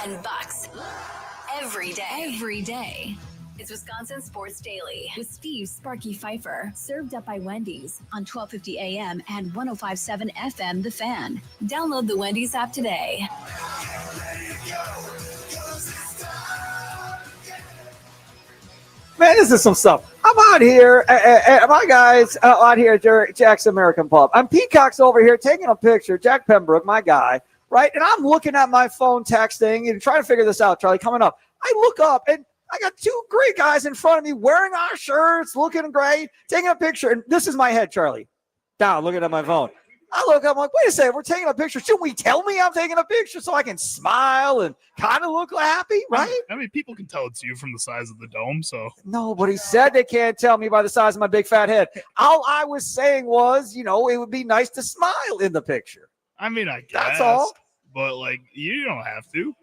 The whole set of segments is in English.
and bucks every day. It's Wisconsin Sports Daily with Steve Sparky Fifer, served up by Wendy's on 1250 AM and 105.7 FM The Fan. Download the Wendy's app today. Man, this is some stuff. I'm out here, my guys out here at Jack's American Pub. I'm Peacock's over here taking a picture, Jack Pembroke, my guy, right? And I'm looking at my phone texting and trying to figure this out, Charlie, coming up. I look up and I got two great guys in front of me wearing our shirts, looking great, taking a picture. And this is my head, Charlie, down, looking at my phone. I look up, I'm like, wait a second, we're taking a picture. Shouldn't we tell me I'm taking a picture so I can smile and kind of look happy, right? I mean, people can tell it's you from the size of the dome, so. Nobody said they can't tell me by the size of my big fat head. All I was saying was, it would be nice to smile in the picture. I mean, I guess. That's all. But, you don't have to.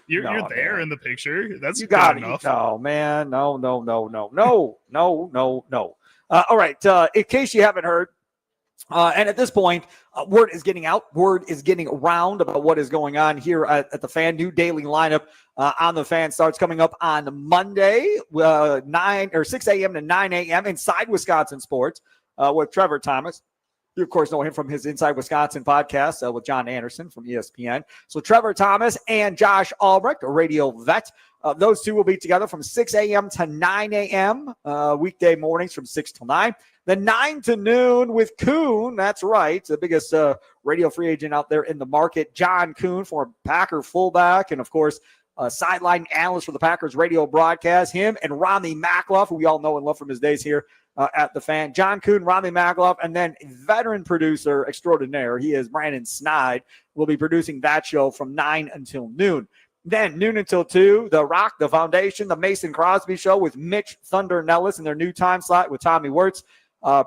You're there, man, in the picture. That's you got enough. No, man. No. All right. In case you haven't heard, and at this point, word is getting out. Word is getting around about what is going on here at the Fan. New daily lineup on the Fan starts coming up on Monday, 6 a.m. to 9 a.m. inside Wisconsin Sports with Trevor Thomas. You, of course, know him from his Inside Wisconsin podcast with John Anderson from ESPN. So Trevor Thomas and Josh Albrecht, a radio vet. Those two will be together from 6 a.m. to 9 a.m. Weekday mornings from 6 till 9. Then 9 to noon with Kuhn. That's right. The biggest radio free agent out there in the market. John Kuhn, former Packer fullback. And, of course, sideline analyst for the Packers radio broadcast. Him and Rami Makloff, who we all know and love from his days here at the Fan. John Kuhn, Rami Makloff, and then veteran producer extraordinaire. He is Brandon Snide. Will be producing that show from 9 until noon. Then noon until 2, The Rock, The Foundation, The Mason Crosby Show with Mitch Thunder Nellis in their new time slot with Tommy Wirtz.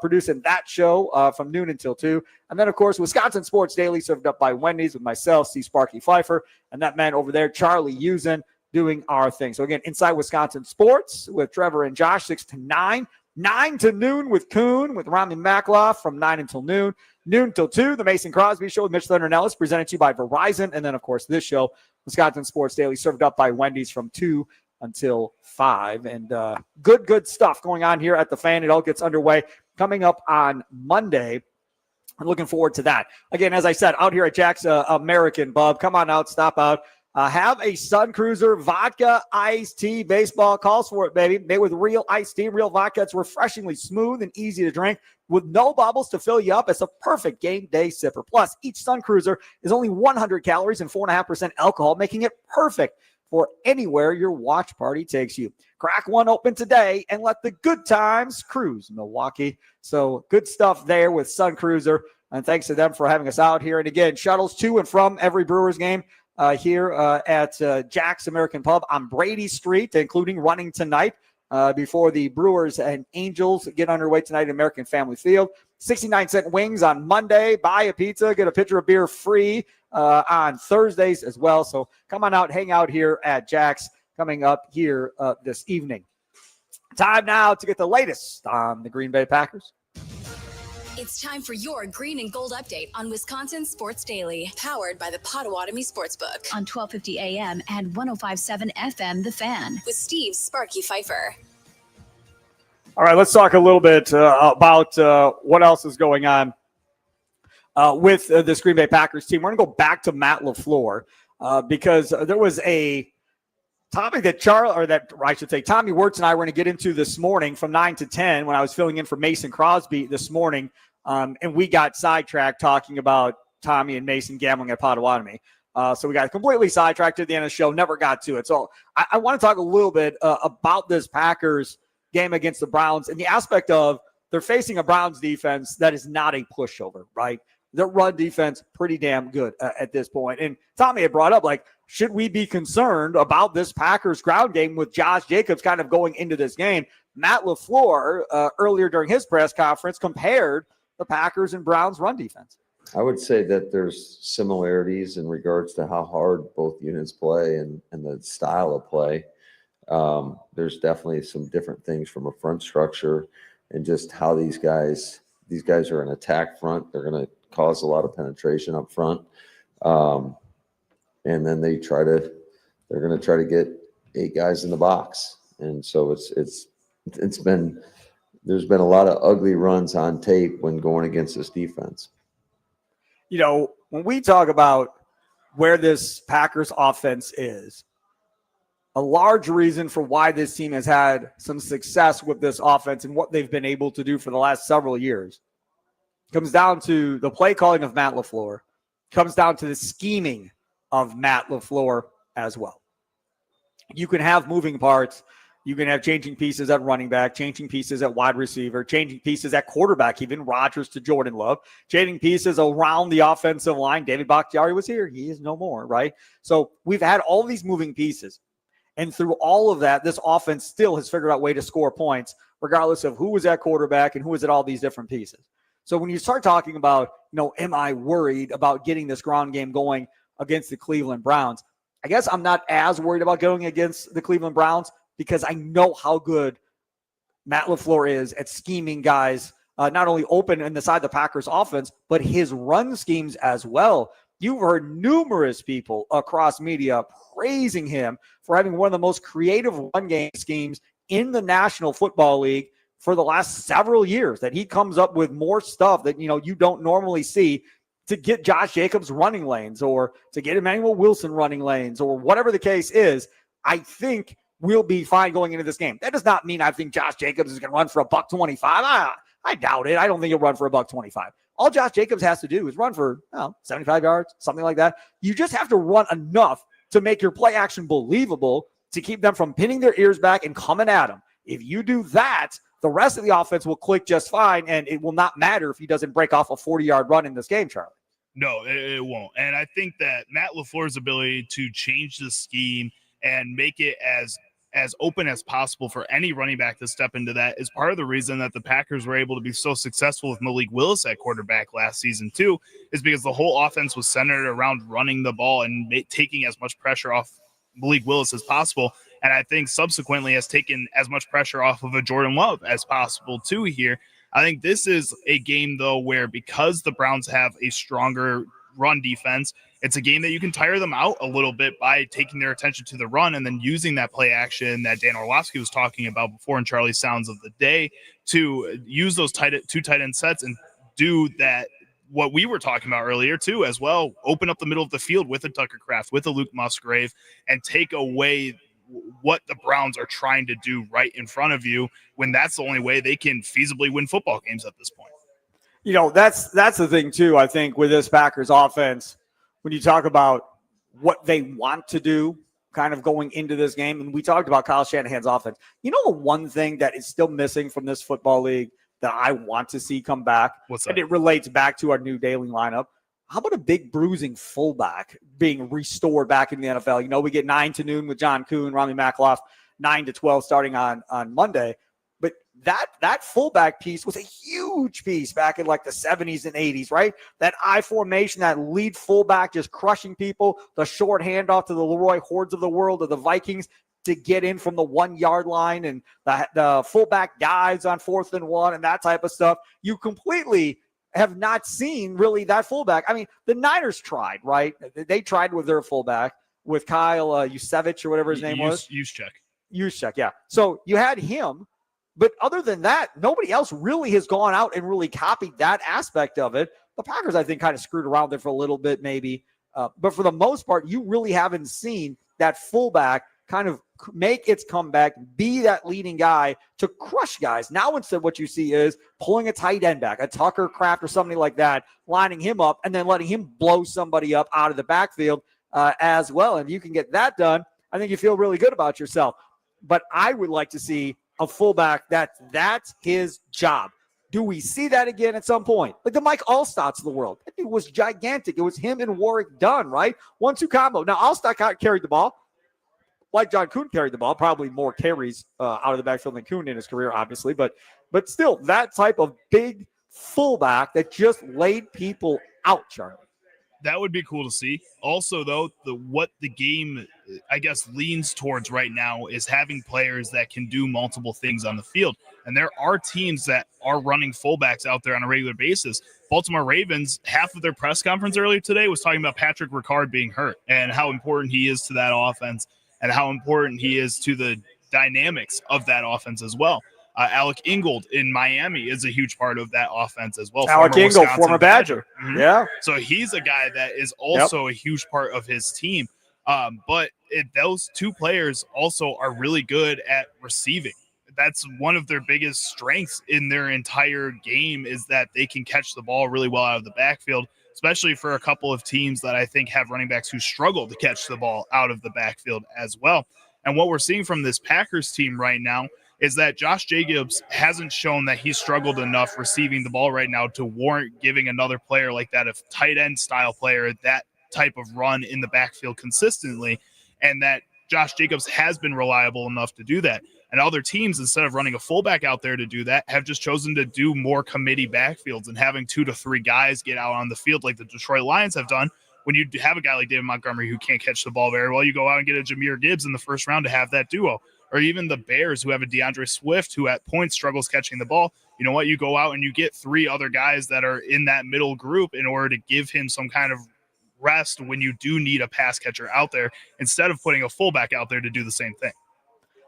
Producing that show from noon until 2. And then, of course, Wisconsin Sports Daily served up by Wendy's with myself, Steve Sparky Fifer, and that man over there, Charlie Usen, doing our thing. So, again, Inside Wisconsin Sports with Trevor and Josh, 6 to 9. 9 to noon with Kuhn, with Rami Makloff from 9 until noon. Noon till 2, The Mason Crosby Show with Mitch Thunder Nellis, presented to you by Verizon. And then, of course, this show, Wisconsin Sports Daily, served up by Wendy's from 2 until 5. And good stuff going on here at the Fan. It all gets underway coming up on Monday. I'm looking forward to that. Again, as I said, out here at Jack's American Pub, come on out, stop out. Have a Sun Cruiser vodka iced tea. Baseball calls for it, baby. Made with real iced tea, real vodka. It's refreshingly smooth and easy to drink with no bubbles to fill you up. It's a perfect game day sipper. Plus, each Sun Cruiser is only 100 calories and 4.5% alcohol, making it perfect for anywhere your watch party takes you. Crack one open today and let the good times cruise, Milwaukee. So good stuff there with Sun Cruiser. And thanks to them for having us out here. And again, shuttles to and from every Brewers game here at Jack's American Pub on Brady Street, including running tonight before the Brewers and Angels get underway tonight at American Family Field. 69-cent wings on Monday. Buy a pizza, get a pitcher of beer free on Thursdays as well. So come on out, hang out here at Jack's coming up here this evening. Time now to get the latest on the Green Bay Packers. It's time for your green and gold update on Wisconsin Sports Daily, powered by the Potawatomi Sportsbook on 1250 AM and 105.7 FM The Fan with Steve Sparky Fifer. All right, let's talk a little bit about what else is going on with this Green Bay Packers team. We're going to go back to Matt LaFleur because there was a topic that Tommy Wirtz and I were going to get into this morning from 9 to 10 when I was filling in for Mason Crosby this morning, and we got sidetracked talking about Tommy and Mason gambling at Potawatomi. So we got completely sidetracked at the end of the show, never got to it. So I want to talk a little bit about this Packers game against the Browns and the aspect of they're facing a Browns defense that is not a pushover, right? Their run defense pretty damn good at this point. And Tommy had brought up, should we be concerned about this Packers ground game with Josh Jacobs kind of going into this game? Matt LaFleur, earlier during his press conference, compared the Packers and Browns run defense. I would say that there's similarities in regards to how hard both units play and the style of play. There's definitely some different things from a front structure and just how these guys are an attack front. They're going to cause a lot of penetration up front. And then they try to they're going to try to get 8 guys in the box. And so there's been a lot of ugly runs on tape when going against this defense. When we talk about where this Packers offense is, a large reason for why this team has had some success with this offense and what they've been able to do for the last several years comes down to the play calling of Matt LaFleur, comes down to the scheming of Matt LaFleur as well. You can have moving parts. You can have changing pieces at running back, changing pieces at wide receiver, changing pieces at quarterback, even Rodgers to Jordan Love, changing pieces around the offensive line. David Bakhtiari was here. He is no more, right? So we've had all these moving pieces. And through all of that, this offense still has figured out a way to score points, regardless of who was at quarterback and who was at all these different pieces. So when you start talking about, am I worried about getting this ground game going against the Cleveland Browns? I guess I'm not as worried about going against the Cleveland Browns because I know how good Matt LaFleur is at scheming guys, not only open inside the Packers offense, but his run schemes as well. You've heard numerous people across media praising him for having one of the most creative run game schemes in the National Football League for the last several years, that he comes up with more stuff that, you don't normally see to get Josh Jacobs running lanes or to get Emmanuel Wilson running lanes or whatever the case is. I think we'll be fine going into this game. That does not mean I think Josh Jacobs is going to run for $125. I doubt it. I don't think he'll run for $125. All Josh Jacobs has to do is run for 75 yards, something like that. You just have to run enough to make your play action believable to keep them from pinning their ears back and coming at him. If you do that, the rest of the offense will click just fine, and it will not matter if he doesn't break off a 40-yard run in this game, Charlie. No, it won't. And I think that Matt LaFleur's ability to change the scheme and make it as open as possible for any running back to step into that is part of the reason that the Packers were able to be so successful with Malik Willis at quarterback last season too, is because the whole offense was centered around running the ball and taking as much pressure off Malik Willis as possible. And I think subsequently has taken as much pressure off of a Jordan Love as possible too here. I think this is a game though, where because the Browns have a stronger run defense, it's a game that you can tire them out a little bit by taking their attention to the run and then using that play action that Dan Orlovsky was talking about before in Charlie's Sounds of the Day to use those two tight end sets and do that. What we were talking about earlier too, as well, open up the middle of the field with a Tucker Kraft, with a Luke Musgrave, and take away what the Browns are trying to do right in front of you when that's the only way they can feasibly win football games at this point. That's the thing too, I think, with this Packers offense, when you talk about what they want to do kind of going into this game, and we talked about Kyle Shanahan's offense. The one thing that is still missing from this football league that I want to see come back, what's that? And it relates back to our new daily lineup. How about a big bruising fullback being restored back in the NFL? We get 9 to noon with John Kuhn, Rami Makloff, 9 to 12 starting on Monday. But that fullback piece was a huge piece back in like the 70s and 80s, right? That I formation, that lead fullback just crushing people, the short handoff to the Leroy Hordes of the world of the Vikings to get in from the 1 yard line, and the fullback dives on 4th and 1 and that type of stuff. You completely have not seen really that fullback. I mean, the Niners tried, right? They tried with their fullback with Kyle Juszczyk or whatever his name was. Juszczyk, yeah. So you had him. But other than that, nobody else really has gone out and really copied that aspect of it. The Packers, I think, kind of screwed around there for a little bit maybe. But for the most part, you really haven't seen that fullback kind of make its comeback, be that leading guy to crush guys. Now instead what you see is pulling a tight end back, a Tucker Kraft or somebody like that, lining him up and then letting him blow somebody up out of the backfield as well. And you can get that done, I think you feel really good about yourself. But I would like to see a fullback that's his job. Do we see that again at some point? Like the Mike Allstotts of the world. That dude was gigantic. It was him and Warwick Dunn, right? 1-2 combo. Now, Allstott carried the ball like John Kuhn carried the ball. Probably more carries out of the backfield than Kuhn in his career, obviously. But still, that type of big fullback that just laid people out, Charlie. That would be cool to see. Also, though, what the game, I guess, leans towards right now is having players that can do multiple things on the field. And there are teams that are running fullbacks out there on a regular basis. Baltimore Ravens, half of their press conference earlier today was talking about Patrick Ricard being hurt and how important he is to that offense. and how important he is to the dynamics of that offense as well. Alec Ingold in Miami is a huge part of that offense as well. Alec Ingold, former Badger. Mm-hmm. Yeah. So he's a guy that is also a huge part of his team. But those two players also are really good at receiving. That's one of their biggest strengths in their entire game, is that they can catch the ball really well out of the backfield, especially for a couple of teams that I think have running backs who struggle to catch the ball out of the backfield as well. And what we're seeing from this Packers team right now is that Josh Jacobs hasn't shown that he's struggled enough receiving the ball right now to warrant giving another player like that, a tight end style player, that type of run in the backfield consistently, and that Josh Jacobs has been reliable enough to do that. And other teams, instead of running a fullback out there to do that, have just chosen to do more committee backfields and having 2 to 3 guys get out on the field like the Detroit Lions have done. When you have a guy like David Montgomery who can't catch the ball very well, you go out and get a Jahmyr Gibbs in the first round to have that duo. Or even the Bears, who have a DeAndre Swift, who at points struggles catching the ball. You know what? You go out and you get 3 other guys that are in that middle group in order to give him some kind of rest when you do need a pass catcher out there, instead of putting a fullback out there to do the same thing.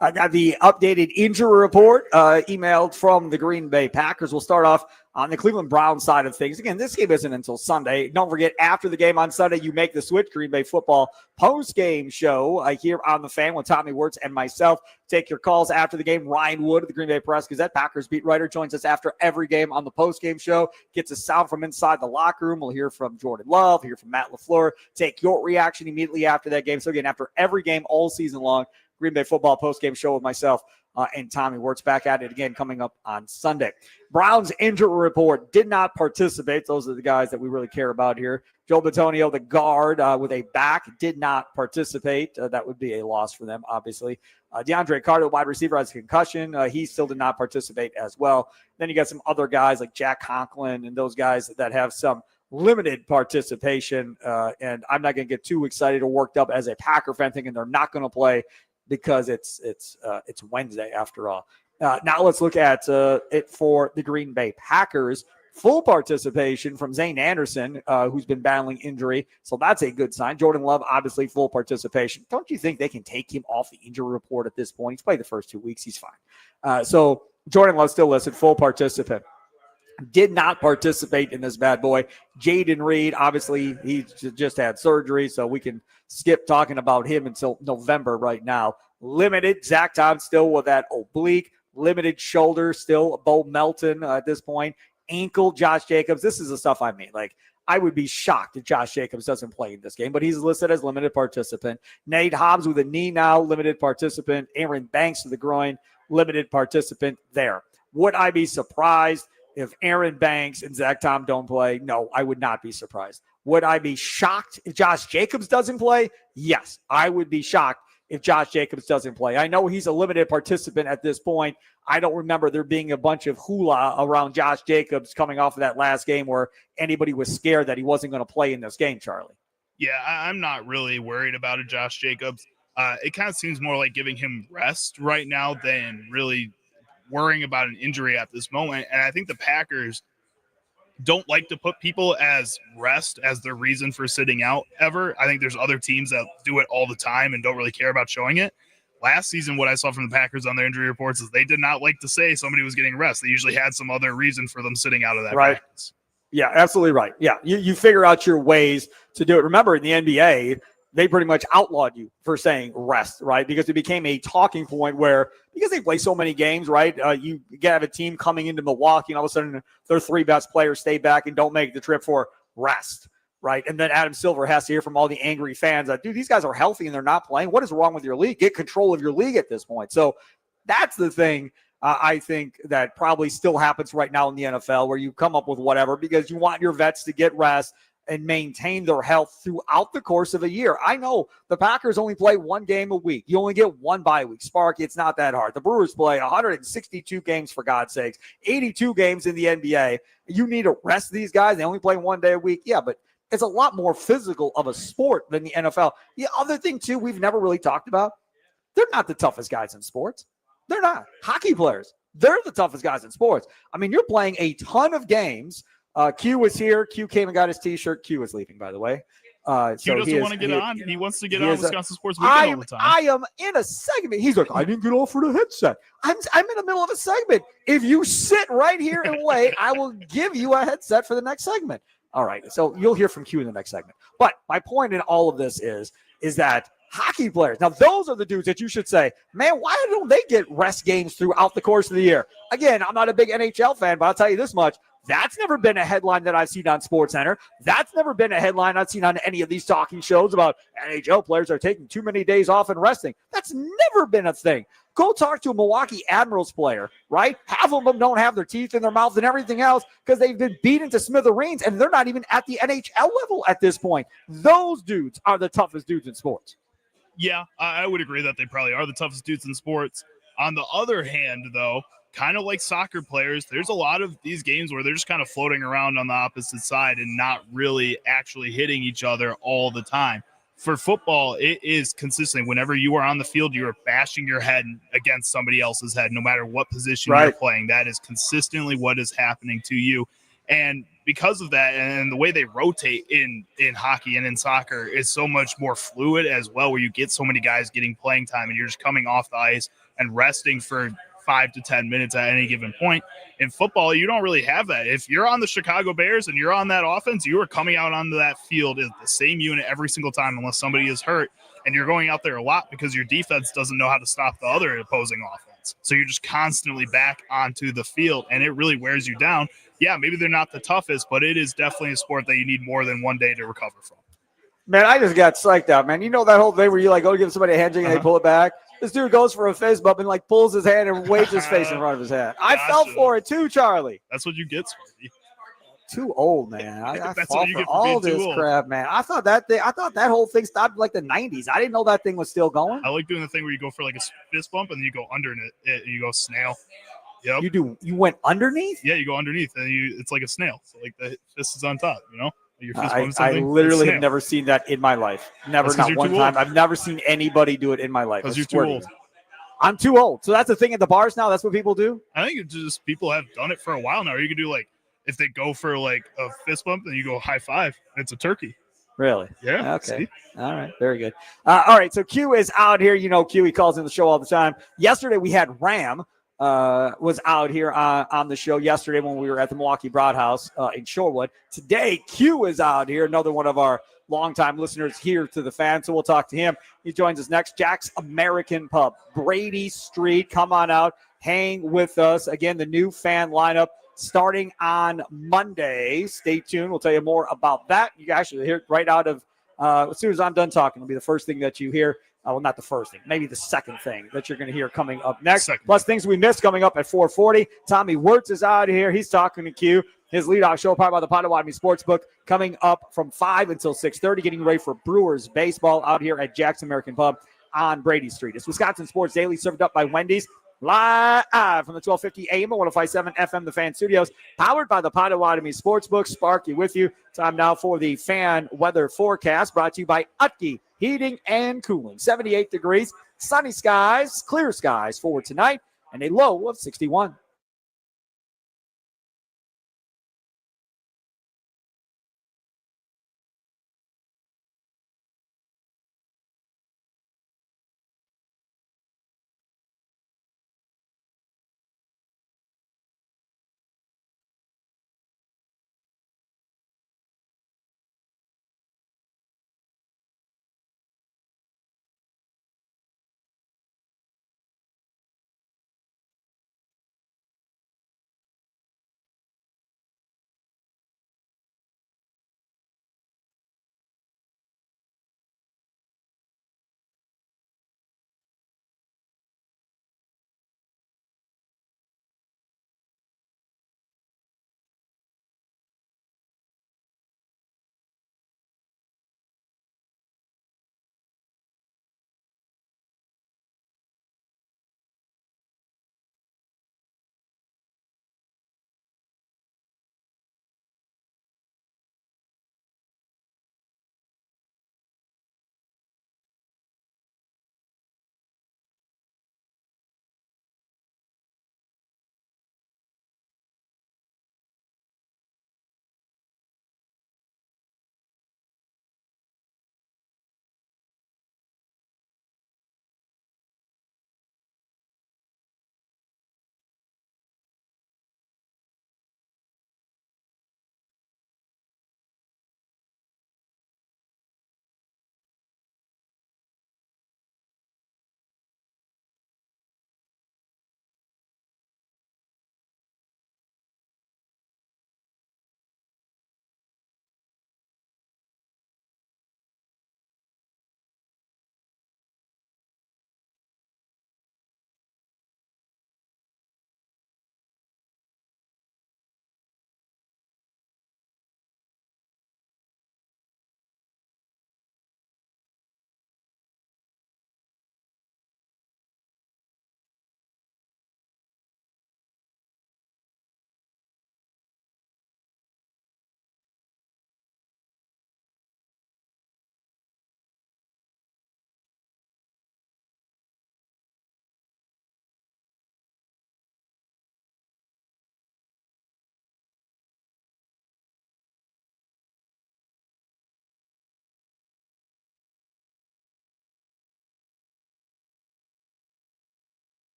I got the updated injury report emailed from the Green Bay Packers. We'll start off on the Cleveland Browns side of things. Again, this game isn't until Sunday. Don't forget, after the game on Sunday, you make the switch. Green Bay football post-game show here on The Fan with Tommy Wirtz and myself. Take your calls after the game. Ryan Wood of the Green Bay Press-Gazette, Packers beat writer, joins us after every game on the post-game show. Gets a sound from inside the locker room. We'll hear from Jordan Love, hear from Matt LaFleur. Take your reaction immediately after that game. So again, after every game all season long, Green Bay football postgame show with myself and Tommy Wirtz, back at it again coming up on Sunday. Browns injury report, did not participate. Those are the guys that we really care about here. Joe Bitonio, the guard with a back, did not participate. That would be a loss for them, obviously. DeAndre Carter, wide receiver, has a concussion. He still did not participate as well. Then you got some other guys like Jack Conklin and those guys that have some limited participation. And I'm not going to get too excited or worked up as a Packer fan thinking they're not going to play, because it's Wednesday after all. Now let's look at it for the Green Bay Packers. Full participation from Zane Anderson, who's been battling injury. So that's a good sign. Jordan Love, obviously full participation. Don't you think they can take him off the injury report at this point? He's played the first 2 weeks. He's fine. So Jordan Love still listed full participant. Did not participate in this bad boy. Jaden Reed, obviously, he just had surgery, so we can skip talking about him until November right now. Limited. Zach Tom still with that oblique. Limited shoulder still. Bo Melton at this point. Ankle, Josh Jacobs. This is the stuff I mean. Like, I would be shocked if Josh Jacobs doesn't play in this game, but he's listed as limited participant. Nate Hobbs with a knee now, limited participant. Aaron Banks with the groin, limited participant there. Would I be surprised if Aaron Banks and Zach Tom don't play? No, I would not be surprised. Would I be shocked if Josh Jacobs doesn't play? Yes, I would be shocked if Josh Jacobs doesn't play. I know he's a limited participant at this point. I don't remember there being a bunch of hula around Josh Jacobs coming off of that last game where anybody was scared that he wasn't going to play in this game, Charlie. Yeah, I'm not really worried about it, Josh Jacobs. It kind of seems more like giving him rest right now than really worrying about an injury at this moment. And I think the Packers don't like to put people as rest as their reason for sitting out ever. I think there's other teams that do it all the time and don't really care about showing it. Last season, what I saw from the Packers on their injury reports is they did not like to say somebody was getting rest. They usually had some other reason for them sitting out of that practice. Yeah, absolutely right. Yeah, you figure out your ways to do it. Remember, in the NBA, they pretty much outlawed you for saying rest, right? Because it became a talking point where, because they play so many games, right? You have a team coming into Milwaukee, and all of a sudden their 3 best players stay back and don't make the trip for rest, right? And then Adam Silver has to hear from all the angry fans that, dude, these guys are healthy and they're not playing. What is wrong with your league? Get control of your league at this point. So that's the thing. I think that probably still happens right now in the NFL, where you come up with whatever because you want your vets to get rest and maintain their health throughout the course of a year. I know the Packers only play 1 game a week. You only get 1 bye week. Sparky, it's not that hard. The Brewers play 162 games, for God's sakes, 82 games in the NBA. You need to rest these guys. They only play 1 day a week. Yeah, but it's a lot more physical of a sport than the NFL. The other thing, too, we've never really talked about, they're not the toughest guys in sports. They're not. Hockey players, they're the toughest guys in sports. I mean, you're playing a ton of games. Q was here. Q came and got his T-shirt. Q is leaving, by the way. Q So doesn't want to get on. He wants to get on Wisconsin Sports Weekend all the time. I am in a segment. He's like, I didn't get off for the headset. I'm in the middle of a segment. If you sit right here and wait, I will give you a headset for the next segment. All right. So you'll hear from Q in the next segment. But my point in all of this is that hockey players, now those are the dudes that you should say, man, why don't they get rest games throughout the course of the year? Again, I'm not a big NHL fan, but I'll tell you this much. That's never been a headline that I've seen on SportsCenter. That's never been a headline I've seen on any of these talking shows about NHL players are taking too many days off and resting. That's never been a thing. Go talk to a Milwaukee Admirals player, right? Half of them don't have their teeth in their mouths and everything else because they've been beaten to smithereens, and they're not even at the NHL level at this point. Those dudes are the toughest dudes in sports. Yeah, I would agree that they probably are the toughest dudes in sports. On the other hand, though, kind of like soccer players, there's a lot of these games where they're just kind of floating around on the opposite side and not really actually hitting each other all the time. For football, it is consistent. Whenever you are on the field, you are bashing your head against somebody else's head, no matter what position you're playing. That is consistently what is happening to you. And because of that, and the way they rotate in hockey and in soccer is so much more fluid as well, where you get so many guys getting playing time and you're just coming off the ice and resting for 5 to 10 minutes at any given point. In football, you don't really have that. If you're on the Chicago Bears and you're on that offense, you are coming out onto that field as the same unit every single time unless somebody is hurt, and you're going out there a lot because your defense doesn't know how to stop the other opposing offense. So you're just constantly back onto the field, and it really wears you down. Yeah, maybe they're not the toughest, but it is definitely a sport that you need more than one day to recover from. Man, I just got psyched out, man. You know that whole thing where you like go to give somebody a handshake and they pull it back? This dude goes for a fist bump and like pulls his hand and waves his face in front of his head. I fell for it too, Charlie. That's what you get, Sparky. Too old, man. I That's fall what you for get for all being too this old. crap, man. I thought that whole thing stopped in like the 90s. I didn't know that thing was still going. I like doing the thing where you go for like a fist bump and you go under it and you go snail. Yep. You went underneath? Yeah, you go underneath and it's like a snail. So like the fist is on top, you know? Your fist bumps I something, literally have never seen that in my life. Never, That's not one time. old. I've never seen anybody do it in my life. Because you're too old. I'm too old. So that's the thing at the bars now? That's what people do? I think it's just people have done it for a while now. Or you can do like, if they go for like a fist bump, then you go high five. It's a turkey. Really? Yeah. Okay. See? All right. Very good. All right. So Q is out here. You know, Q, he calls in the show all the time. Yesterday we had Ram was out here on the show yesterday when we were at the Milwaukee Broadhouse in Shorewood. Today, Q is out here, another one of our longtime listeners here to the fan. So we'll talk to him. He joins us next. Jack's American Pub, Brady Street. Come on out. Hang with us. Again, the new fan lineup starting on Monday. Stay tuned. We'll tell you more about that. You actually hear it right out of as soon as I'm done talking, it'll be the first thing that you hear. Well, not the first thing, maybe the second thing that you're going to hear coming up next. Plus things we missed coming up at 4:40. Tommy Wirtz is out here. He's talking to Q. His leadoff show, powered by the Potawatomi Sportsbook, coming up from 5 until 6:30, getting ready for Brewers baseball out here at Jack's American Pub on Brady Street. It's Wisconsin Sports Daily, served up by Wendy's. Live from the 1250 AM and 105.7 FM, the Fan Studios, powered by the Potawatomi Sportsbook. Sparky with you. Time now for the fan weather forecast, brought to you by Utke Heating and Cooling. 78 degrees, sunny skies, clear skies for tonight, and a low of 61.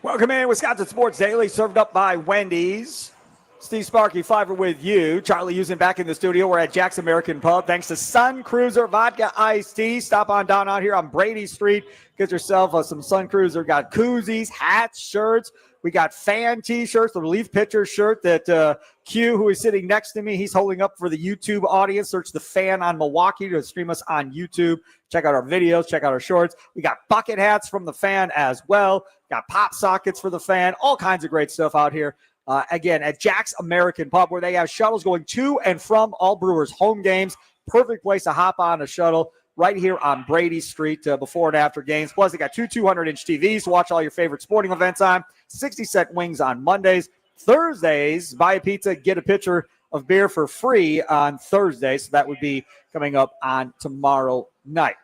Welcome in, Wisconsin Sports Daily, served up by Wendy's. Steve Sparky, Fifer with you. Charlie Usen back in the studio. We're at Jack's American Pub. Thanks to Sun Cruiser Vodka Iced Tea. Stop on down out here on Brady Street. Get yourself some Sun Cruiser. Got koozies, hats, shirts. We got fan T-shirts, the relief pitcher shirt that Q, who is sitting next to me, he's holding up for the YouTube audience. Search the Fan on Milwaukee to stream us on YouTube. Check out our videos. Check out our shorts. We got bucket hats from the Fan as well. Got pop sockets for the Fan. All kinds of great stuff out here. Again, at Jack's American Pub, where they have shuttles going to and from all Brewers home games. Perfect place to hop on a shuttle right here on Brady Street before and after games. Plus, they got two 200-inch TVs to watch all your favorite sporting events on. 60-cent wings on Mondays. Thursdays, buy a pizza, get a pitcher of beer for free on Thursday. So that would be coming up on tomorrow night.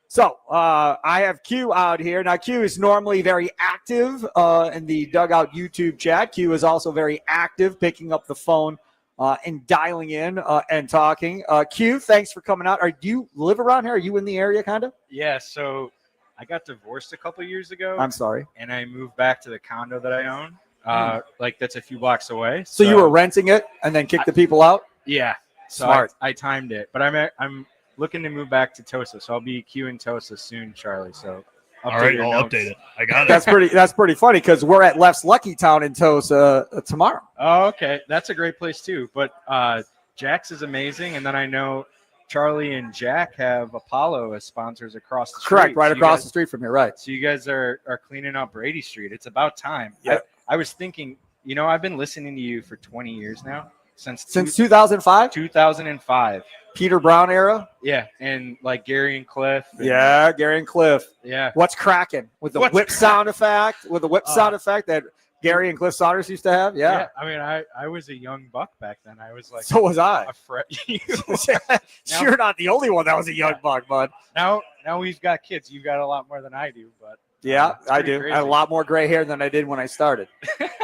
So I have Q out here. Now, Q is normally very active in the Dugout YouTube chat. Q is also very active, picking up the phone and dialing in and talking. Q, thanks for coming out. Do you live around here? Are you in the area, kind of? Yeah, so I got divorced a couple years ago. I'm sorry. And I moved back to the condo that I own. That's a few blocks away. So you were renting it and then kicked the people out? Yeah. So Smart. I timed it. But I'm looking to move back to Tosa, so I'll be queuing Tosa soon, Charlie. So all right, I'll update it. I got it. That's pretty funny because we're at Left's Lucky Town in Tosa tomorrow. Oh, okay, that's a great place too. But Jack's is amazing, and then I know Charlie and Jack have Apollo as sponsors across the street. Correct, right across the street from here, right? So you guys are cleaning up Brady Street. It's about time. Yeah. I was thinking, I've been listening to you for 20 years now. Since 2005? 2005. Peter Brown era? Yeah, and like Gary and Cliff. Yeah, Gary and Cliff. Yeah. What's cracking? With the whip sound effect? With the whip sound effect that Gary and Cliff Saunders used to have? Yeah. I mean, I was a young buck back then. I was like. So was I. Now, You're not the only one that was a young buck, bud. Now we've got kids. You've got a lot more than I do, but. Yeah, I do. Crazy. I have a lot more gray hair than I did when I started.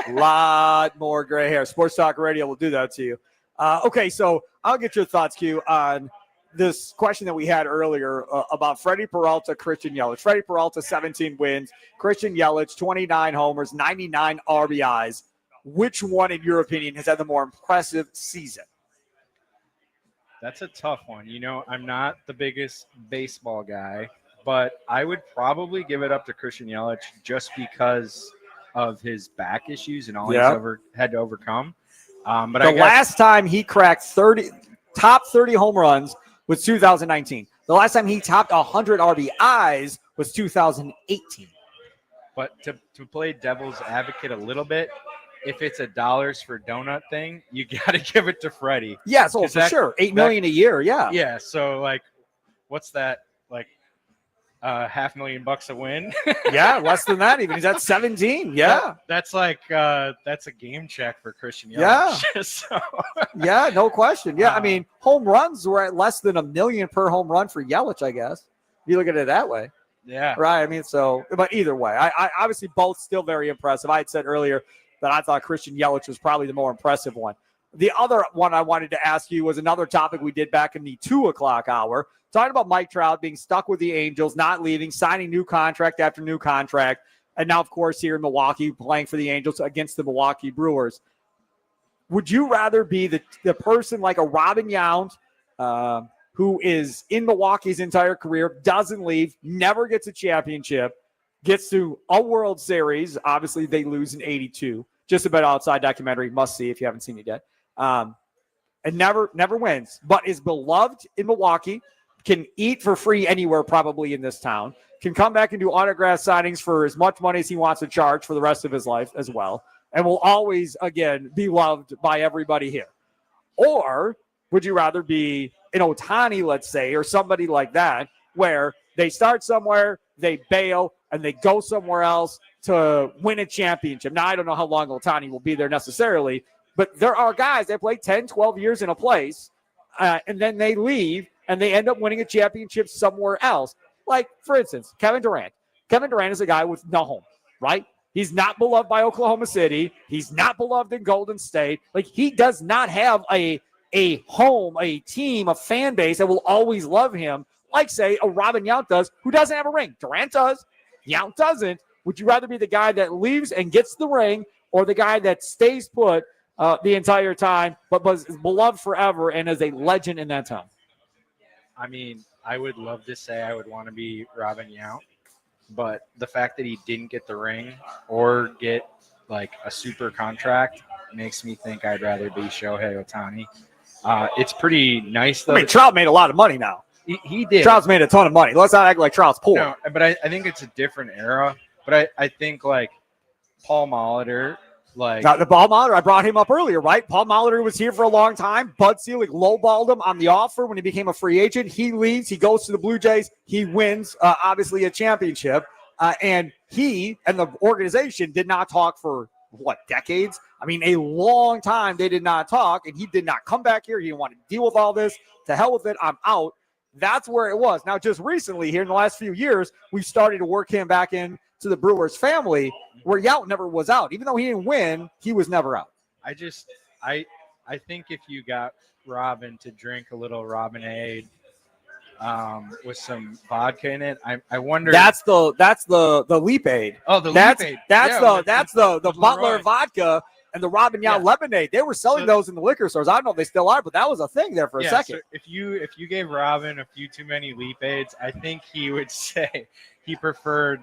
A lot more gray hair. Sports Talk Radio will do that to you. Okay, so I'll get your thoughts, Q, on this question that we had earlier about Freddie Peralta, Christian Yelich. Freddie Peralta, 17 wins. Christian Yelich, 29 homers, 99 RBIs. Which one, in your opinion, has had the more impressive season? That's a tough one. I'm not the biggest baseball guy, but I would probably give it up to Christian Yelich just because of his back issues and all he's had to overcome. But last time he cracked top 30 home runs was 2019. The last time he topped 100 RBIs was 2018. But to play devil's advocate a little bit, if it's a dollars for donut thing, you got to give it to Freddie. Yeah, so for sure. $8 million a year, yeah. Yeah, so what's that? $500,000 a win. Yeah, less than that even. He's at 17. Yeah. That's a game check for Christian Yelich. Yeah. So. Yeah, no question. Yeah, I mean, home runs were at less than $1 million per home run for Yelich, I guess. If you look at it that way. Yeah. Right. I mean, but either way, I obviously both still very impressive. I had said earlier that I thought Christian Yelich was probably the more impressive one. The other one I wanted to ask you was another topic we did back in the 2:00 hour, talking about Mike Trout being stuck with the Angels, not leaving, signing new contract after new contract, and now, of course, here in Milwaukee, playing for the Angels against the Milwaukee Brewers. Would you rather be the person like a Robin Yount, who is in Milwaukee's entire career, doesn't leave, never gets a championship, gets to a World Series, obviously they lose in 82, just about outside documentary, must see if you haven't seen it yet, and never wins, but is beloved in Milwaukee, can eat for free anywhere probably in this town, can come back and do autograph signings for as much money as he wants to charge for the rest of his life as well, and will always, again, be loved by everybody here? Or would you rather be an Ohtani, let's say, or somebody like that, where they start somewhere, they bail, and they go somewhere else to win a championship? Now, I don't know how long Ohtani will be there necessarily, but there are guys that play 10, 12 years in a place, and then they leave, and they end up winning a championship somewhere else. Like, for instance, Kevin Durant. Kevin Durant is a guy with no home, right? He's not beloved by Oklahoma City. He's not beloved in Golden State. Like, he does not have a home, a team, a fan base that will always love him, like, say, a Robin Yount does, who doesn't have a ring. Durant does. Yount doesn't. Would you rather be the guy that leaves and gets the ring or the guy that stays put the entire time but was beloved forever and is a legend in that town? I mean, I would love to say I would want to be Robin Yount, but the fact that he didn't get the ring or get like a super contract makes me think I'd rather be Shohei Ohtani. It's pretty nice though. I mean, Trout made a lot of money now. He did. Trout's made a ton of money. Let's not act like Trout's poor. No, but I think it's a different era. But I think like Paul Molitor, like Now, the Paul Molitor, I brought him up earlier, right? Paul Molitor was here for a long time. Bud Selig lowballed him on the offer when he became a free agent. He leaves. He goes to the Blue Jays. He wins, obviously, a championship. And he and the organization did not talk for, decades? I mean, a long time they did not talk, and he did not come back here. He didn't want to deal with all this. To hell with it. I'm out. That's where it was. Now, just recently here in the last few years, we started to work him back in to the Brewers family, where Yount never was out. Even though he didn't win, he was never out. I think if you got Robin to drink a little Robinade with some vodka in it, I wonder. That's the Leap Aid. Oh, the that's Leap Aid. that's the with Butler Leroy. vodka and the Robin Yount lemonade. They were selling those in the liquor stores. I don't know if they still are, but that was a thing there for a second. So if you gave Robin a few too many Leap Aids, I think he would say he preferred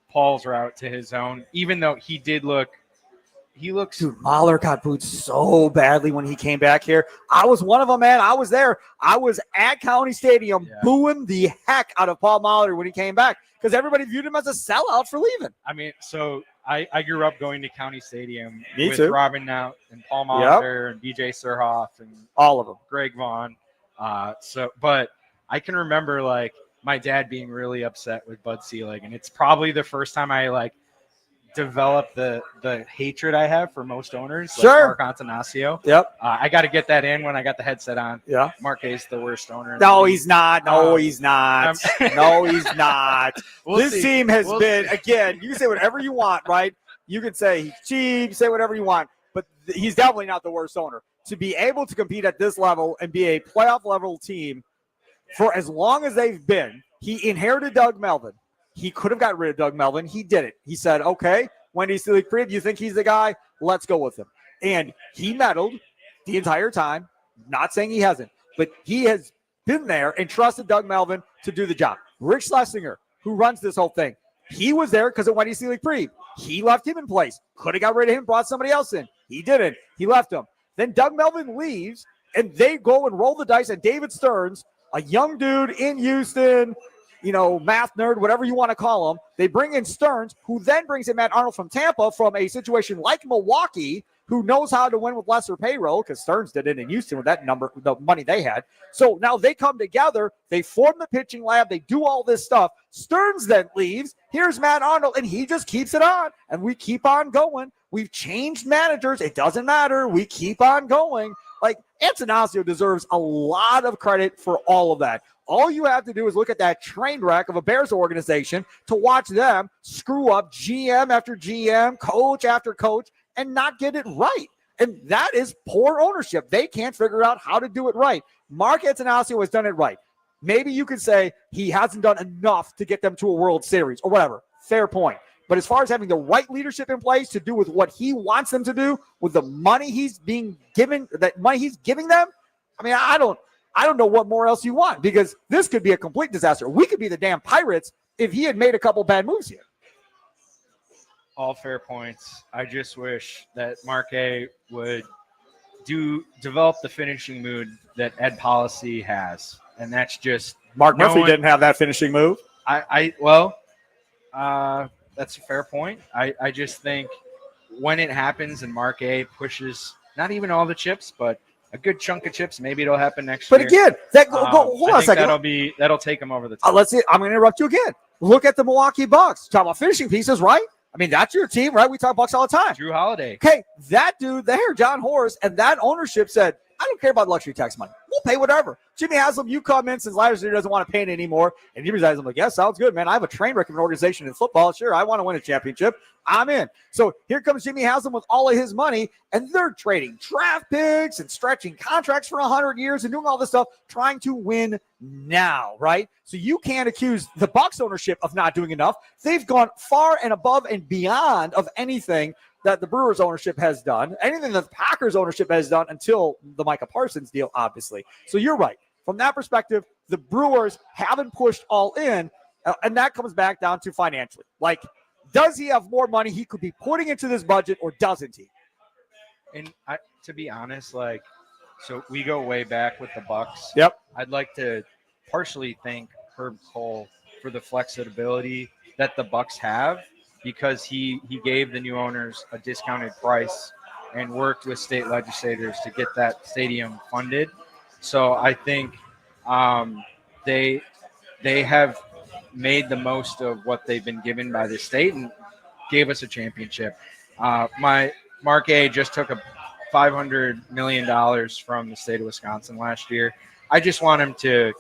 Paul's route to his own, even though he looks. Dude, Mahler got booed so badly when he came back here. I was one of them, man. I was there. I was at County Stadium booing the heck out of Paul Mahler when he came back because everybody viewed him as a sellout for leaving. I mean, so I grew up going to County Stadium with too. Robin Yount and Paul Mahler and BJ Surhoff and all of them. Greg Vaughn. But I can remember like my dad being really upset with Bud Selig, and it's probably the first time I like developed the hatred I have for most owners. Sure. Like Mark Antanasio. Yep. I got to get that in when I got the headset on. Yeah. Mark is the worst owner. No, he's not. No, he's not. No, he's not. We'll see. Team has We'll been, see. again, you can say whatever you want, right? You can say he's cheap, say whatever you want, but he's definitely not the worst owner. To be able to compete at this level and be a playoff level team for as long as they've been, he inherited Doug Melvin. He could have got rid of Doug Melvin. He did it. He said, okay, Wendy Selig-Creed, you think he's the guy? Let's go with him. And he meddled the entire time. Not saying he hasn't, but he has been there and trusted Doug Melvin to do the job. Rick Schlesinger, who runs this whole thing, he was there because of Wendy Selig-Creed. He left him in place. Could have got rid of him, brought somebody else in. He didn't. He left him. Then Doug Melvin leaves, and they go and roll the dice, and David Stearns, a young dude in Houston, math nerd, whatever you want to call him. They bring in Stearns, who then brings in Matt Arnold from Tampa from a situation like Milwaukee, who knows how to win with lesser payroll because Stearns did it in Houston with that number, the money they had. So now they come together. They form the pitching lab. They do all this stuff. Stearns then leaves. Here's Matt Arnold, and he just keeps it on, and we keep on going. We've changed managers. It doesn't matter. We keep on going. Like, Antanasio deserves a lot of credit for all of that. All you have to do is look at that train wreck of a Bears organization to watch them screw up GM after GM, coach after coach, and not get it right. And that is poor ownership. They can't figure out how to do it right. Mark Antanasio has done it right. Maybe you could say he hasn't done enough to get them to a World Series or whatever. Fair point. But as far as having the right leadership in place to do with what he wants them to do with the money he's being given, that money he's giving them, I mean, I don't know what more else you want, because this could be a complete disaster. We could be the damn Pirates if he had made a couple bad moves here. All fair points. I just wish that Mark A would develop the finishing mood that Ed Policy has, and that's just Mark Murphy didn't have that finishing move. That's a fair point. I just think when it happens and Mark A pushes not even all the chips, but a good chunk of chips, maybe it'll happen next year. But again, hold on a second. That'll take him over the top. Let's see. I'm going to interrupt you again. Look at the Milwaukee Bucks. Talk about finishing pieces, right? I mean, that's your team, right? We talk Bucks all the time. Drew Holiday. Okay, that dude there, John Horace, and that ownership said, I don't care about luxury tax money. We'll pay whatever. Jimmy Haslam, you come in since last year doesn't want to pay it anymore. And Jimmy Haslam like, yeah, sounds good, man. I have a train wreck of an organization in football. Sure, I want to win a championship. I'm in. So here comes Jimmy Haslam with all of his money, and they're trading draft picks and stretching contracts for 100 years and doing all this stuff, trying to win now, right? So you can't accuse the Bucs ownership of not doing enough. They've gone far and above and beyond of anything that the Brewers ownership has done, anything that the Packers ownership has done until the Micah Parsons deal, obviously. So you're right. From that perspective, the Brewers haven't pushed all in, and that comes back down to financially. Like, does he have more money he could be putting into this budget, or doesn't he? And to be honest, like, so we go way back with the Bucs. Yep. I'd like to partially thank Herb Cole for the flexibility that the Bucs have, because he gave the new owners a discounted price and worked with state legislators to get that stadium funded. So I think they have made the most of what they've been given by the state and gave us a championship. My Mark A just took a $500 million from the state of Wisconsin last year. I just want him to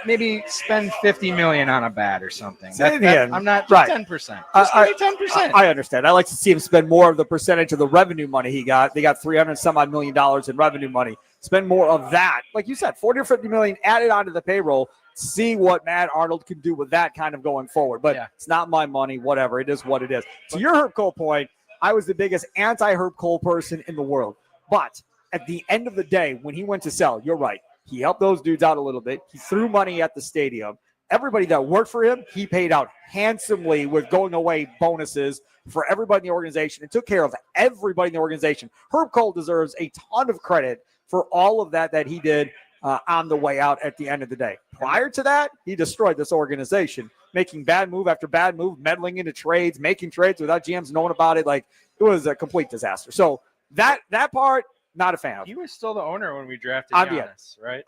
maybe spend $50 million on a bat or something. I'm not right. 10%. Just give me 10%. I understand. I like to see him spend more of the percentage of the revenue money he got. They got $300 some odd million in revenue money. Spend more of that. Like you said, 40 or 50 million added onto the payroll. See what Matt Arnold can do with that kind of going forward. But It's not my money, whatever. It is what it is. To your Herb Cole point, I was the biggest anti-Herb Cole person in the world. But at the end of the day, when he went to sell, you're right. He helped those dudes out a little bit. He threw money at the stadium. Everybody that worked for him, he paid out handsomely with going away bonuses for everybody in the organization and took care of everybody in the organization. Herb Cole deserves a ton of credit for all of that he did on the way out at the end of the day. Prior to that, he destroyed this organization, making bad move after bad move, meddling into trades, making trades without GMs knowing about it. Like, it was a complete disaster. So that part, not a fan of. He was still the owner when we drafted Giannis, right?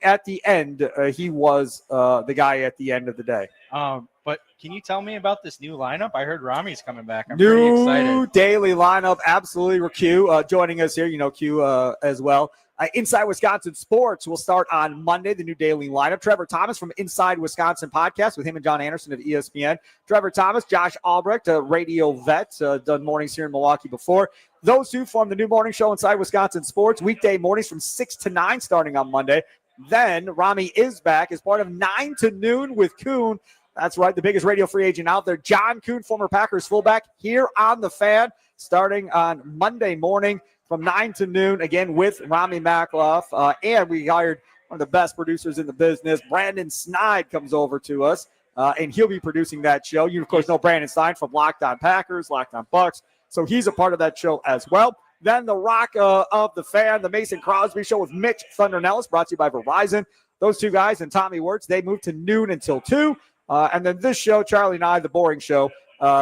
At the end, he was the guy at the end of the day. But can you tell me about this new lineup? I heard Rami's coming back. I'm pretty excited. New daily lineup, absolutely. Q joining us here, Q as well. Inside Wisconsin Sports will start on Monday, the new daily lineup. Trevor Thomas from Inside Wisconsin podcast with him and John Anderson of ESPN. Trevor Thomas, Josh Albrecht, a radio vet, done mornings here in Milwaukee before. Those two form the new morning show Inside Wisconsin Sports, weekday mornings from 6 to 9 starting on Monday. Then Rami is back as part of 9 to noon with Kuhn. That's right, the biggest radio free agent out there. John Kuhn, former Packers fullback, here on The Fan, starting on Monday morning from 9 to noon, again with Rami Makloff. And we hired one of the best producers in the business. Brandon Snide comes over to us, and he'll be producing that show. You, of course, know Brandon Snide from Locked On Packers, Locked On Bucs. So he's a part of that show as well. Then the Rock of the Fan, the Mason Crosby Show with Mitch Thunder Nellis, brought to you by Verizon. Those two guys and Tommy Wirtz, they move to noon until 2. And then this show, Charlie and I, The Boring Show,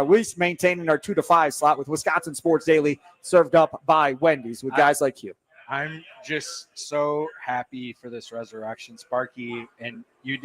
we maintaining our 2 to 5 slot with Wisconsin Sports Daily, served up by Wendy's with guys like you. I'm just so happy for this resurrection, Sparky. And you've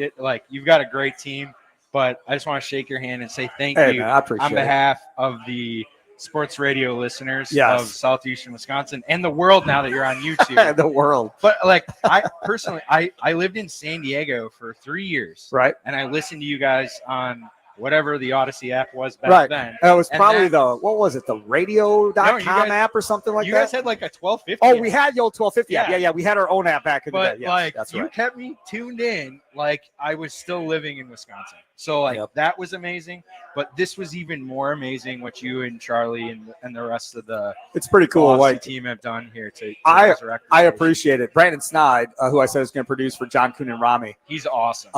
got a great team, but I just want to shake your hand and say thank you, man, I appreciate on behalf of the sports radio listeners of Southeastern Wisconsin and the world now that you're on YouTube. The world. But I personally, I lived in San Diego for 3 years. Right. And I listened to you guys on whatever the Odyssey app was back then. It was probably the radio.com app or something like that? You guys had like a 1250 app. We had the old 1250 app. Yeah, we had our own app back in the day. Yes, that's you kept me tuned in like I was still living in Wisconsin. So that was amazing. But this was even more amazing what you and Charlie and the rest of the it's pretty cool team have done here to resurrect. I appreciate it. Brandon Snide, who I said is going to produce for John Kuhn and Rami. He's awesome.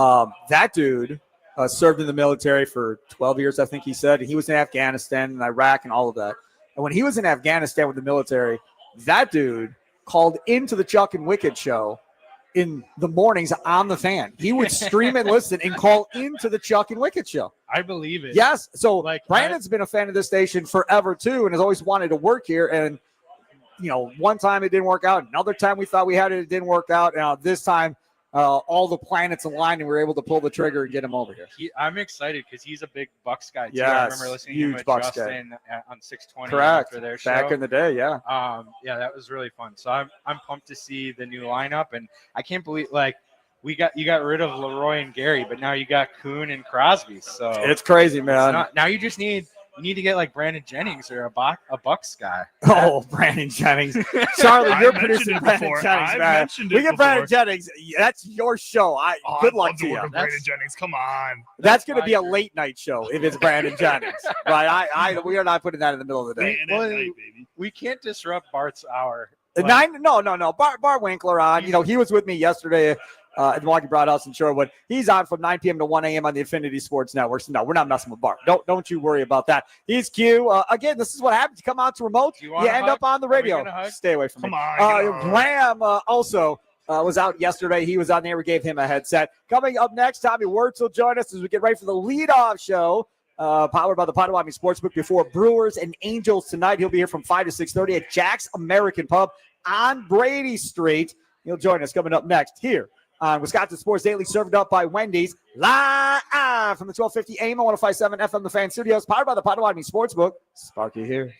That dude served in the military for 12 years, I think he said. And he was in Afghanistan and Iraq and all of that. And when he was in Afghanistan with the military, that dude called into the Chuck and Wicked show in the mornings on The Fan. He would stream and listen and call into the Chuck and Wicked show. I believe it. Yes. So Brandon's been a fan of this station forever too and has always wanted to work here. And, one time it didn't work out. Another time we thought we had it, it didn't work out. Now this time all the planets aligned and we were able to pull the trigger and get him over here. I'm excited because he's a big Bucks guy too. Yes, I remember listening to him huge with Bucks Justin on 620 Correct. after their show. Back in the day, yeah. Yeah, that was really fun. So I'm pumped to see the new lineup, and I can't believe you got rid of Leroy and Gary, but now you got Kuhn and Crosby. So It's crazy, man. now you just need to get like Brandon Jennings or a Bucks guy. Oh, Brandon Jennings. Charlie, you're I producing mentioned it Brandon before. Jennings, I've man. mentioned it We get Brandon before. Jennings. That's your show. Good luck to you. Brandon Jennings, come on. That's going to my be a dream. late night show if it's Brandon Jennings. Right? We are not putting that in the middle of the day. Playing at night, baby. We can't disrupt Bart's hour. No. Bart Winkler on. He was with me yesterday at the Milwaukee Broadhouse in Shorewood. He's on from 9 p.m. to 1 a.m. on the Infinity Sports Network. So no, we're not messing with Bart. Don't you worry about that. He's Q. Again, this is what happens. You come out to remote, you end up on the radio. Stay away from me. Come on. Graham also was out yesterday. He was on there. We gave him a headset. Coming up next, Tommy Wirtz will join us as we get ready for the leadoff show. Powered by the Potawatomi Sportsbook before Brewers and Angels tonight. He'll be here from 5 to 6:30 at Jack's American Pub on Brady Street. He'll join us coming up next here on Wisconsin Sports Daily, served up by Wendy's, live from the 1250 AM 105.7 FM The Fan Studios, powered by the Potawatomi Sportsbook. Sparky here.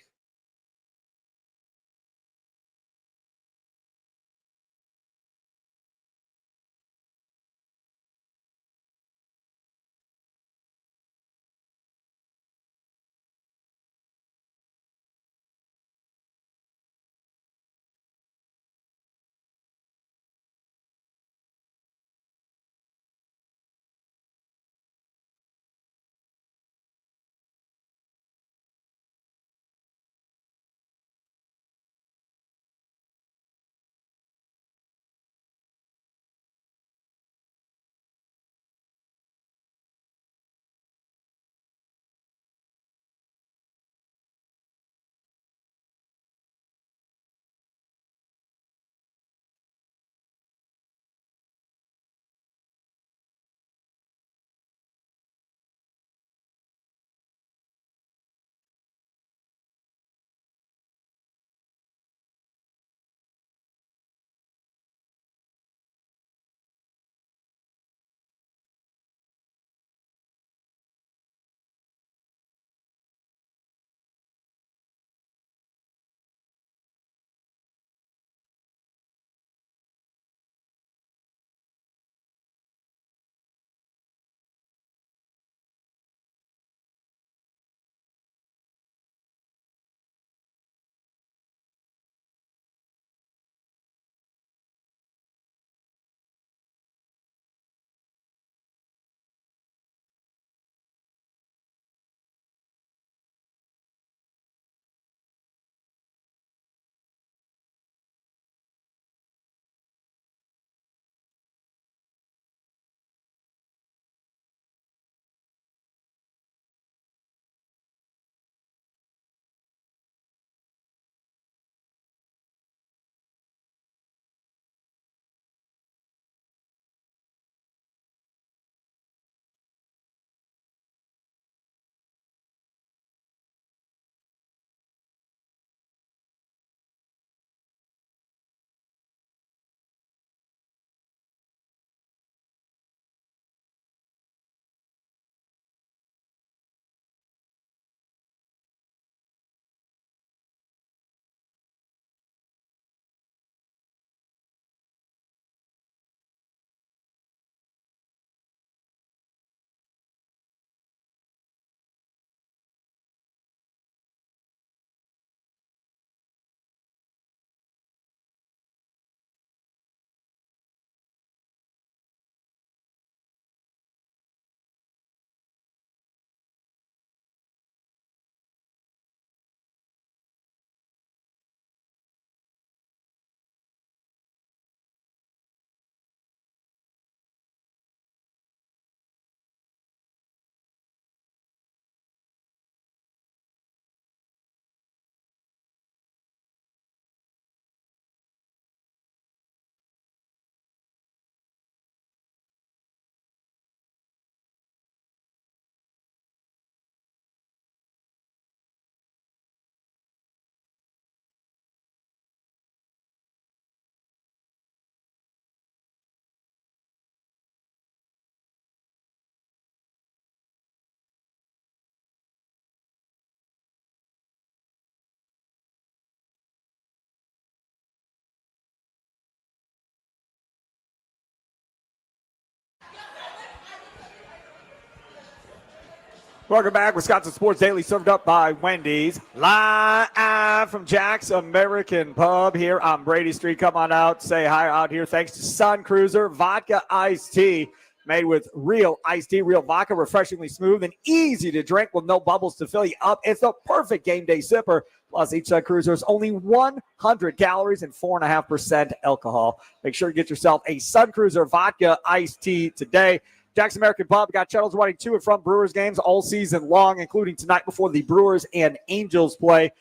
Welcome back. Wisconsin Sports Daily served up by Wendy's. Live from Jack's American Pub here on Brady Street. Come on out. Say hi out here. Thanks to Sun Cruiser Vodka Iced Tea. Made with real iced tea, real vodka, refreshingly smooth and easy to drink with no bubbles to fill you up. It's the perfect game day sipper. Plus, each Sun Cruiser is only 100 calories and 4.5% alcohol. Make sure you get yourself a Sun Cruiser Vodka Iced Tea today. Jack's American Pub got shuttles running to and from Brewers games all season long, including tonight before the Brewers and Angels play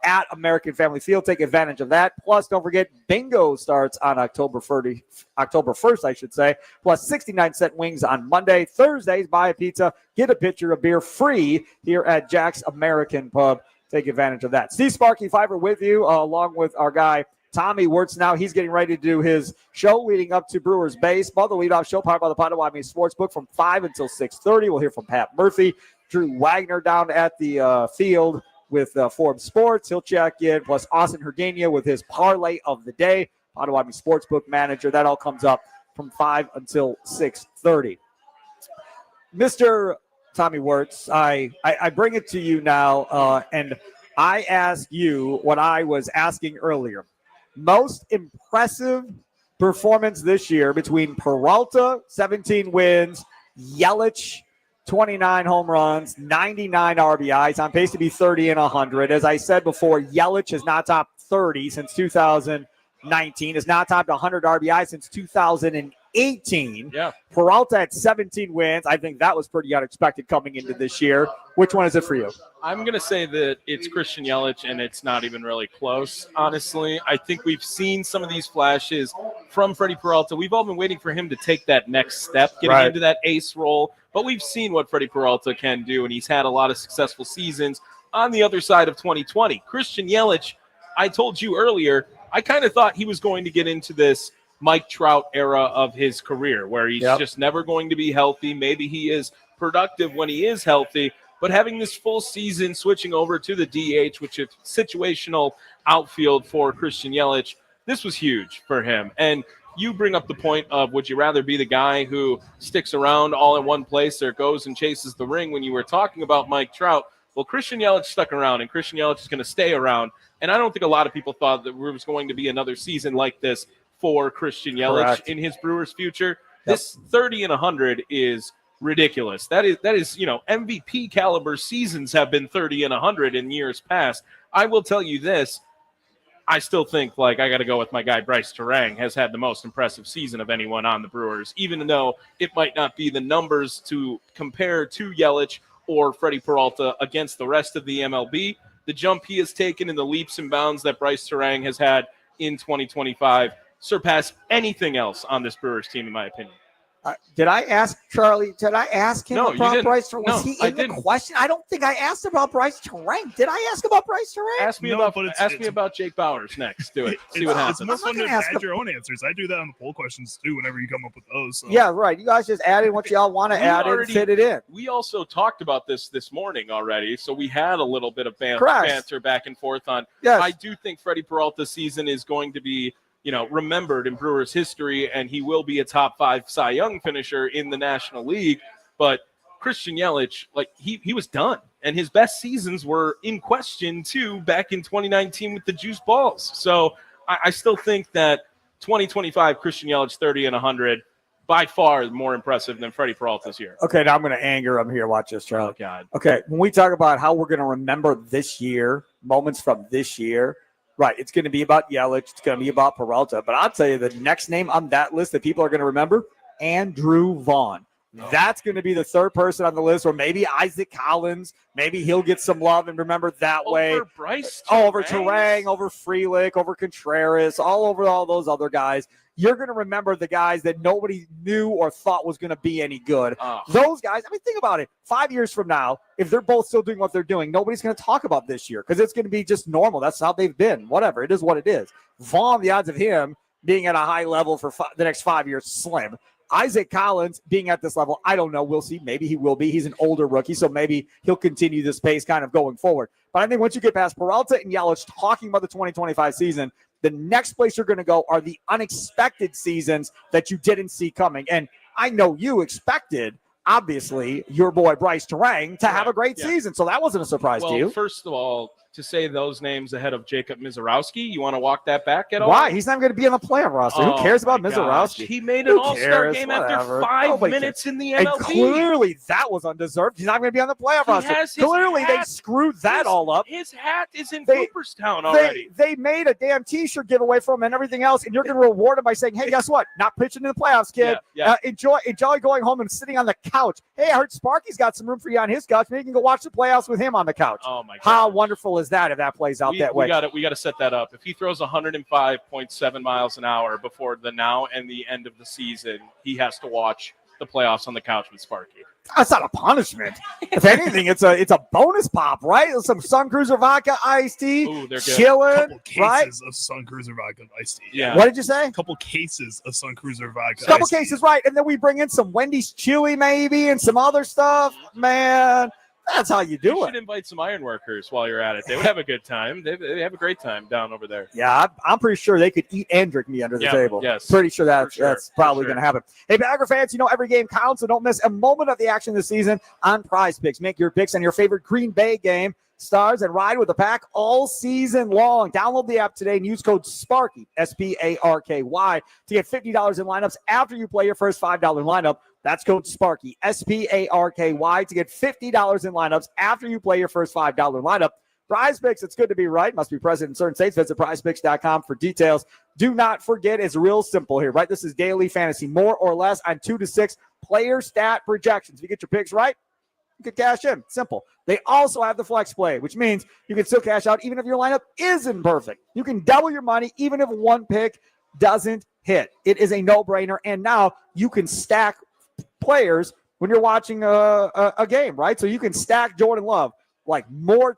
at American Family Field. Take advantage of that. Plus, don't forget, bingo starts on October 1st, I should say. Plus, 69-cent wings on Monday. Thursdays, buy a pizza, get a pitcher of beer free here at Jack's American Pub. Take advantage of that. Steve Sparky Fifer with you, along with our guy, Tommy Wirtz. Now he's getting ready to do his show leading up to Brewers baseball. The leadoff show powered by the Potawatomi Sportsbook from 5 until 6:30. We'll hear from Pat Murphy, Drew Wagner down at the field with Forbes Sports. He'll check in, plus Austin Herdania with his parlay of the day, Potawatomi Sportsbook manager. That all comes up from 5 until 6:30. Mr. Tommy Wirtz, I bring it to you now, and I ask you what I was asking earlier. Most impressive performance this year between Peralta, 17 wins, Yelich, 29 home runs, 99 RBIs, on pace to be 30 and 100. As I said before, Yelich has not topped 30 since 2019, has not topped 100 RBIs since 2018. Yeah. Peralta had 17 wins. I think that was pretty unexpected coming into this year. Which one is it for you? I'm going to say that it's Christian Yelich, and it's not even really close, honestly. I think we've seen some of these flashes from Freddie Peralta. We've all been waiting for him to take that next step, getting into that ace role. But we've seen what Freddie Peralta can do, and he's had a lot of successful seasons on the other side of 2020. Christian Yelich, I told you earlier, I kind of thought he was going to get into this Mike Trout era of his career where he's just never going to be healthy. Maybe he is productive when he is healthy. But having this full season, switching over to the DH, which is situational outfield for Christian Yelich, this was huge for him. And you bring up the point of, would you rather be the guy who sticks around all in one place or goes and chases the ring when you were talking about Mike Trout? Well, Christian Yelich stuck around, and Christian Yelich is going to stay around. And I don't think a lot of people thought that there was going to be another season like this for Christian Yelich in his Brewers future. This 30 and 100 is ridiculous. That is, MVP caliber seasons have been 30 and 100 in years past. I will tell you this. I still think, I got to go with my guy Bryce Terang has had the most impressive season of anyone on the Brewers, even though it might not be the numbers to compare to Yelich or Freddie Peralta against the rest of the MLB. The jump he has taken and the leaps and bounds that Bryce Terang has had in 2025 surpass anything else on this Brewers team, in my opinion. Did I ask Charlie? Did I ask him about Bryce Terang? Was he in the question? I don't think I asked about Bryce Terang. Did I ask about Bryce Terang? Ask me about Jake Bowers next. Do it. See what happens. It's more fun to add your own answers. I do that on the poll questions too. Whenever you come up with those. So. Yeah, right. You guys just add in what y'all want to add and fit it in. We also talked about this morning already, so we had a little bit of banter back and forth on. Yes. I do think Freddie Peralta's season is going to be, remembered in Brewers history, and he will be a top 5 Cy Young finisher in the National League. But Christian Yelich, he was done, and his best seasons were in question too back in 2019 with the juice balls. So I still think that 2025 Christian Yelich 30 and 100 by far more impressive than Freddie Peralta's year. Okay, now I'm going to anger him here. Watch this, Charlie. Oh, God. Okay, when we talk about how we're going to remember this year, moments from this year, right, it's going to be about Yelich. It's going to be about Peralta. But I'll tell you, the next name on that list that people are going to remember, Andrew Vaughn. That's going to be the third person on the list, or maybe Isaac Collins. Maybe he'll get some love and remember that way. Over Bryce over Terang, over Frelick, over Contreras, all over all those other guys. You're going to remember the guys that nobody knew or thought was going to be any good. Those guys, think about it. 5 years from now, if they're both still doing what they're doing, nobody's going to talk about this year because it's going to be just normal. That's how they've been. Whatever. It is what it is. Vaughn, the odds of him being at a high level for the next 5 years, slim. Isaac Collins being at this level, I don't know. We'll see. Maybe he will be. He's an older rookie, so maybe he'll continue this pace kind of going forward. But I think once you get past Peralta and Yelich talking about the 2025 season, the next place you're going to go are the unexpected seasons that you didn't see coming. And I know you expected obviously your boy Bryce Terang to have a great season. So that wasn't a surprise to you. First of all, to say those names ahead of Jacob Mizorowski, you want to walk that back at all? Why? He's not going to be on the playoff roster. Who cares about Mizorowski? He made an all-star game after 5 minutes in the MLB. And clearly that was undeserved. He's not going to be on the playoff roster. Clearly they screwed that all up. His hat is in Cooperstown already. They made a damn T-shirt giveaway for him and everything else, and you're going to reward him by saying, hey, guess what? Not pitching in the playoffs, kid. Enjoy going home and sitting on the couch. Hey, I heard Sparky's got some room for you on his couch. Maybe you can go watch the playoffs with him on the couch. Oh, my God. How wonderful is that if that plays out that way? We got to set that up. If he throws 105.7 miles an hour before the now and the end of the season, he has to watch the playoffs on the couch with Sparky. That's not a punishment. If anything, it's a bonus pop, right? Some Sun Cruiser vodka iced tea, chilling, couple cases of Sun Cruiser vodka iced tea. Yeah. What did you say? A couple cases of Sun Cruiser vodka. Couple cases, right? And then we bring in some Wendy's chili, maybe, and some other stuff. Man, that's how you do You it. should invite some iron workers while you're at it. They would have a good time. They have a great time down over there. Yeah, I'm pretty sure they could eat and drink me under the table. Yes. Pretty sure that's probably going to happen. Hey, Bagger fans, every game counts, so don't miss a moment of the action this season on Prize Picks. Make your picks on your favorite Green Bay game. Stars and ride with the pack all season long. Download the app today and use code SPARKY, SPARKY, to get $50 in lineups after you play your first $5 lineup. That's code SPARKY, SPARKY, to get $50 in lineups after you play your first $5 lineup. Prize Picks, it's good to be right. Must be present in certain states. Visit prizepicks.com for details. Do not forget, it's real simple here, right? This is daily fantasy, more or less on 2 to 6 player stat projections. If you get your picks right, you can cash in. Simple. They also have the flex play, which means you can still cash out even if your lineup isn't perfect. You can double your money even if one pick doesn't hit. It is a no-brainer. And now you can stack players when you're watching a game, right? So you can stack Jordan Love like more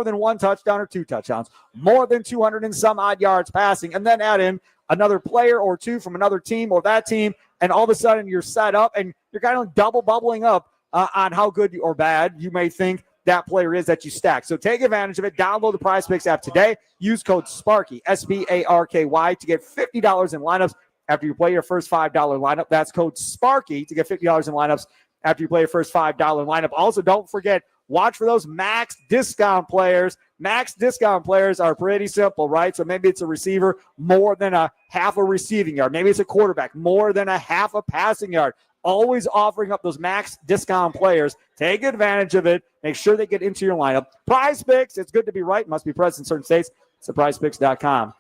than one touchdown or 2 touchdowns, more than 200 and some odd yards passing, and then add in another player or 2 from another team or that team, and all of a sudden you're set up and you're kind of double bubbling up on how good or bad you may think that player is that you stack. So take advantage of it. Download the Prize Picks app today. Use code SPARKY, SPARKY, to get $50 in lineups after you play your first $5 lineup. That's code SPARKY to get $50 in lineups after you play your first $5 lineup. Also, don't forget, watch for those max discount players. Max discount players are pretty simple, right? So maybe it's a receiver more than a half a receiving yard. Maybe it's a quarterback more than a half a passing yard. Always offering up those max discount players. Take advantage of it. Make sure they get into your lineup. Prize Picks, it's good to be right. Must be present in certain states. It's prizepicks.com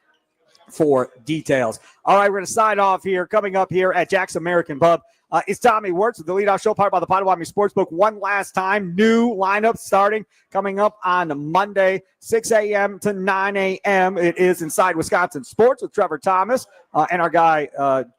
for details. All right, we're going to sign off here. Coming up here at Jack's American Pub is Tommy Wirtz with the leadoff show, powered by the Potawatomi Sportsbook. One last time, new lineup starting coming up on Monday, 6 a.m. to 9 a.m. It is Inside Wisconsin Sports with Trevor Thomas and our guy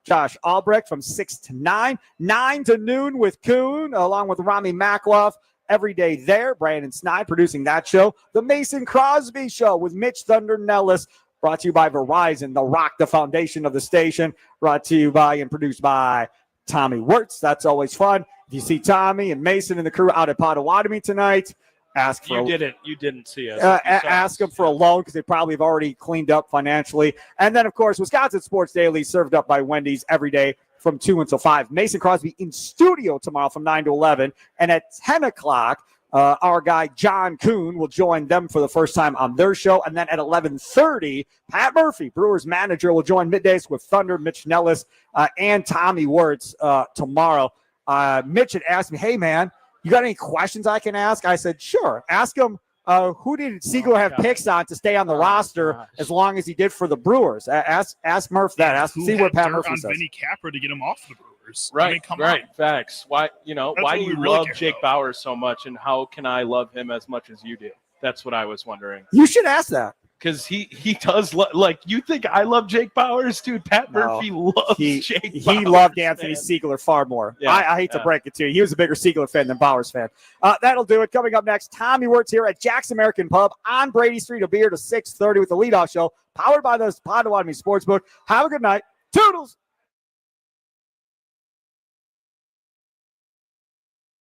Josh Albrecht from 6 to 9. 9 to noon with Kuhn, along with Rami Makloff. Every day there, Brandon Snide producing that show. The Mason Crosby Show with Mitch Thunder Nellis, brought to you by Verizon, the rock, the foundation of the station, brought to you by and produced by Tommy Wirtz. That's always fun. If you see Tommy and Mason and the crew out at Potawatomi tonight, ask for You didn't see us. ask them for a loan because they probably have already cleaned up financially. And then, of course, Wisconsin Sports Daily served up by Wendy's every day from 2 until 5. Mason Crosby in studio tomorrow from 9 to 11. And at 10 o'clock, our guy John Kuhn will join them for the first time on their show. And then at 11:30, Pat Murphy, Brewers manager, will join middays with Thunder, Mitch Nellis, and Tommy Wirtz tomorrow. Mitch had asked me, hey, man, you got any questions I can ask? I said, sure. Ask him, who did Siegler have picks on to stay on the roster as long as he did for the Brewers? Ask Murph that. See what Pat Murphy says. Vinny Capra to get him off the Brewers. Right, On. Facts. Why That's do you really love Jake Bauers so much, and how can I love him as much as you do? That's what I was wondering. You should ask that. Because he does like you think I love Jake Bauers, dude. Pat Murphy loves Jake Bauers. He loved Anthony Siegler far more. Yeah, I hate to break it to you. He was a bigger Siegler fan than Bauers fan. That'll do it. Coming up next, Tommy Wirtz here at Jack's American Pub on Brady Street, a beer to 6:30 with the leadoff show, powered by the Potawatomi Sportsbook. Have a good night. Toodles.